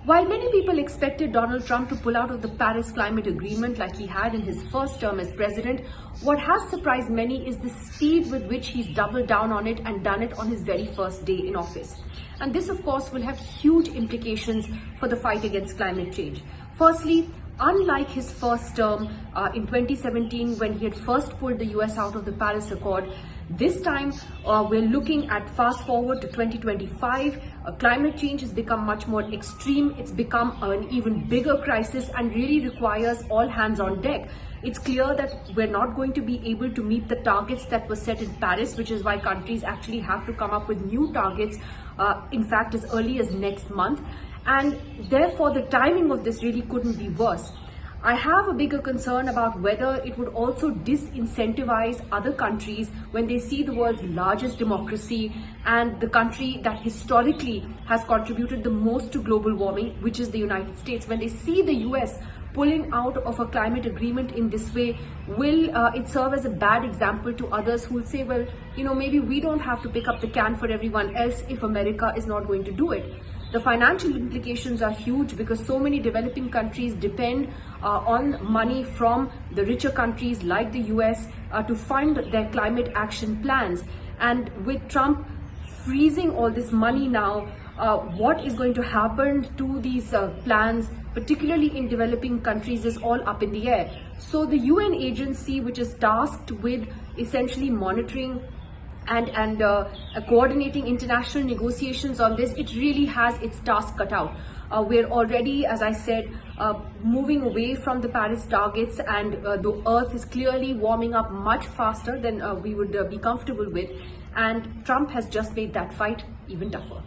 While many people expected Donald Trump to pull out of the Paris Climate Agreement like he had in his first term as president, what has surprised many is the speed with which he's doubled down on it and done it on his very first day in office. And this, of course, will have huge implications for the fight against climate change. Firstly, unlike his first term in 2017, when he had first pulled the US out of the Paris Accord, this time we're looking at fast forward to 2025. Climate change has become much more extreme. It's become an even bigger crisis and really requires all hands on deck. It's clear that we're not going to be able to meet the targets that were set in Paris, which is why countries actually have to come up with new targets, in fact, as early as next month. And therefore, the timing of this really couldn't be worse. I have a bigger concern about whether it would also disincentivize other countries when they see the world's largest democracy and the country that historically has contributed the most to global warming, which is the United States. When they see the US pulling out of a climate agreement in this way, will it serve as a bad example to others who will say, well, maybe we don't have to pick up the can for everyone else if America is not going to do it. The financial implications are huge because so many developing countries depend on money from the richer countries like the US to fund their climate action plans. And with Trump freezing all this money now, what is going to happen to these plans, particularly in developing countries, is all up in the air. So the UN agency, which is tasked with essentially monitoring and coordinating international negotiations on this, it really has its task cut out. We're already, as I said, moving away from the Paris targets, and the earth is clearly warming up much faster than we would be comfortable with, and Trump has just made that fight even tougher.